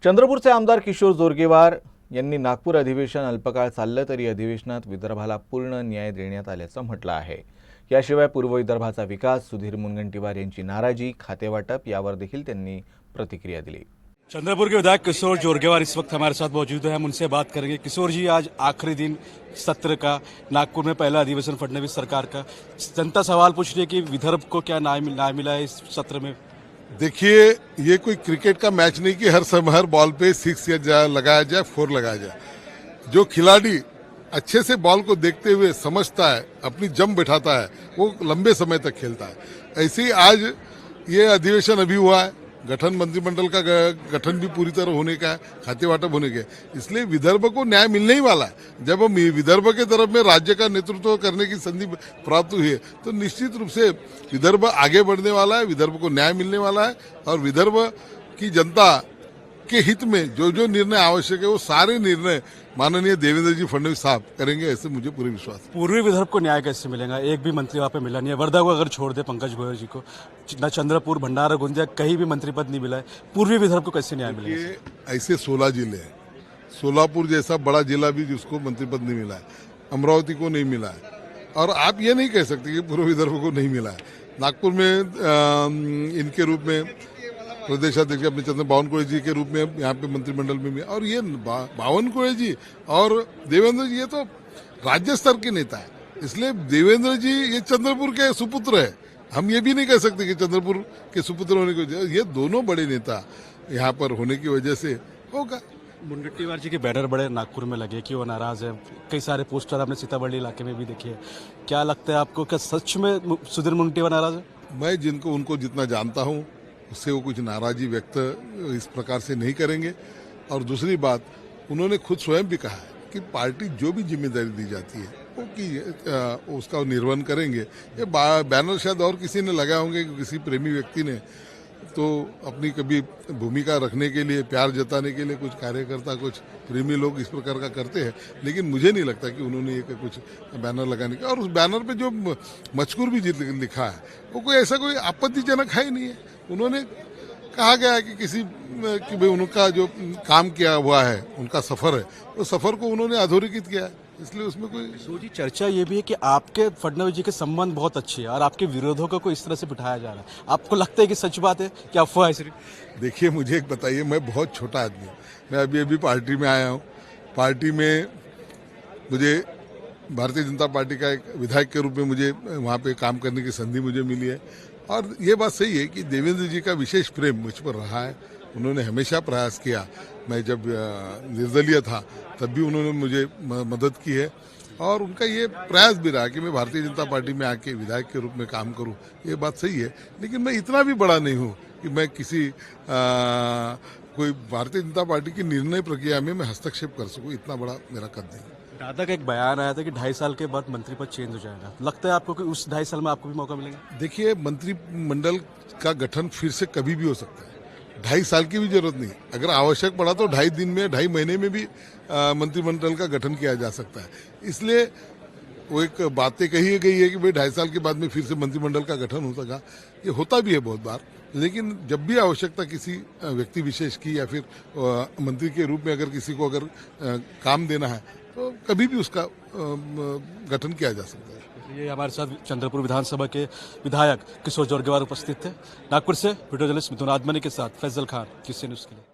चंद्रपूरचे आमदार किशोर जोरगेवार यांनी नागपूर अधिवेशन अल्पकाळ चाललं तरी अधिवेशनात विदर्भाला पूर्ण न्याय देण्यात आल्याचं म्हटलं आहे। याशिवाय पूर्व विदर्भाचा विकास, सुधीर मुनगंटीवार यांची नाराजी, खातेवाटप यावर देखील त्यांनी प्रतिक्रिया दिली। चंद्रपुर के विधायक किशोर जोरगेवार इस वक्त हमारे साथ मौजूद हैं, हम उनसे बात करेंगे। किशोर जी, आज आखिरी दिन सत्र का, नागपुर में पहला अधिवेशन फडणवीस सरकार का, जनता सवाल पूछ रही है कि विदर्भ को क्या न्याय मिला है इस सत्र में। देखिए, ये कोई क्रिकेट का मैच नहीं कि हर बॉल पे 6 लगाया जाए, 4 लगाया जाए। जो खिलाड़ी अच्छे से बॉल को देखते हुए समझता है, अपनी जम बैठाता है, वो लंबे समय तक खेलता है। ऐसे ही आज ये अधिवेशन अभी हुआ है, गठन मंत्रिमंडल का गठन भी पूरी तरह होने का है, खाते वाटप होने के, इसलिए विदर्भ को न्याय मिलने ही वाला है। जब हम विदर्भ के तरफ में राज्य का नेतृत्व करने की संधि प्राप्त हुई है तो निश्चित रूप से विदर्भ आगे बढ़ने वाला है, विदर्भ को न्याय मिलने वाला है और विदर्भ की जनता के हित में जो जो निर्णय आवश्यक है वो सारे निर्णय माननीय देवेंद्र जी फडणवीस साहब करेंगे, ऐसे मुझे पूरे विश्वास है। पूर्वी विदर्भ को न्याय कैसे मिलेगा? एक भी मंत्री वहाँ पे मिला नहीं है। वर्धा को अगर छोड़ दे, पंकज गोयल जी को, न चंद्रपुर, भंडारा, गोंदिया कहीं भी मंत्री पद नहीं मिला है। पूर्वी विदर्भ को कैसे न्याय मिलेगा? ऐसे 16 जिले हैं, सोलापुर जैसा बड़ा जिला भी जिसको मंत्री पद नहीं मिला है, अमरावती को नहीं मिला है, और आप ये नहीं कह सकते कि पूर्व विदर्भ को नहीं मिला है। नागपुर में इनके रूप में प्रदेशाध्यक्ष अपने चंद्र बावनकुळे जी के रूप में यहाँ पे मंत्रिमंडल में भी, और ये बावनकुळे जी और देवेंद्र जी ये तो राज्य स्तर के नेता है, इसलिए देवेंद्र जी ये चंद्रपुर के सुपुत्र है। हम ये भी नहीं कह सकते कि चंद्रपुर के सुपुत्र होने की वजह, ये दोनों बड़े नेता यहाँ पर होने की वजह से होगा। मुनगंटीवार जी के बैनर बड़े नागपुर में लगे कि वो नाराज है, कई सारे पोस्टर आपने सीतामढ़ी इलाके में भी देखे हैं। क्या लगता है आपको, क्या सच में सुधीर मुनगंटीवार नाराज है? मैं उनको जितना जानता हूँ उससे वो कुछ नाराजी व्यक्त इस प्रकार से नहीं करेंगे। और दूसरी बात, उन्होंने खुद स्वयं भी कहा है कि पार्टी जो भी जिम्मेदारी दी जाती है वो उसका निर्वहन करेंगे। ये बैनर शायद और किसी ने लगाए होंगे, किसी प्रेमी व्यक्ति ने, तो अपनी कभी भूमिका रखने के लिए, प्यार जताने के लिए कुछ कार्यकर्ता, कुछ प्रेमी लोग इस प्रकार का करते हैं, लेकिन मुझे नहीं लगता कि उन्होंने ये कुछ बैनर लगाने का। और उस बैनर पे जो मजकूर भी लिखा है वो कोई ऐसा कोई आपत्तिजनक है ही नहीं है। उन्होंने कहा गया है कि भाई उनका जो काम किया हुआ है, उनका सफर है, उस सफर को उन्होंने अधोरेखित किया है, इसलिए उसमें कोई सोची। चर्चा ये भी है कि आपके फडणवीस जी के संबंध बहुत अच्छे हैं और आपके विरोधकों को इस तरह से बिठाया जा रहा है। आपको लगता है कि सच बात है कि अफवाह है सिर्फ? देखिए, मुझे एक बताइए, मैं बहुत छोटा आदमी हूँ, मैं अभी पार्टी में आया हूँ। पार्टी में मुझे भारतीय जनता पार्टी का एक विधायक के रूप में मुझे वहाँ पे काम करने की संधि मुझे मिली है। और ये बात सही है कि देवेंद्र जी का विशेष प्रेम मुझ पर रहा है। उन्होंने हमेशा प्रयास किया, मैं जब निर्दलीय था तब भी उन्होंने मुझे मदद की है, और उनका ये प्रयास भी रहा कि मैं भारतीय जनता पार्टी में आके विधायक के रूप में काम करूं। ये बात सही है, लेकिन मैं इतना भी बड़ा नहीं हूं कि मैं किसी कोई भारतीय जनता पार्टी की निर्णय प्रक्रिया में मैं हस्तक्षेप कर सकूं, इतना बड़ा मेरा कद नहीं। दादा का एक बयान आया था कि 2.5 साल के बाद मंत्री पद चेंज हो जाएगा। लगता है आपको कि उस 2.5 साल में आपको भी मौका मिलेगा? देखिए, मंत्रिमंडल का गठन फिर से कभी भी हो सकता है, 2.5 साल की भी जरूरत नहीं। अगर आवश्यक पड़ा तो 2.5 दिन में, 2.5 महीने में भी मंत्रिमंडल का गठन किया जा सकता है। इसलिए वो एक बातें कही गई है कि भाई 2.5 साल के बाद में फिर से मंत्रिमंडल का गठन हो सका। ये होता भी है बहुत बार, लेकिन जब भी आवश्यकता किसी व्यक्ति विशेष की या फिर मंत्री के रूप में अगर किसी को अगर काम देना है तो कभी भी उसका गठन किया जा सकता है। ये हमारे साथ चंद्रपुर विधानसभा के विधायक किशोर जोरगेवार उपस्थित थे। नागपुर से वीडियो जर्नलिस्ट मिथुन आदमनी के साथ फैजल खान, किसी न्यूज़ के लिए।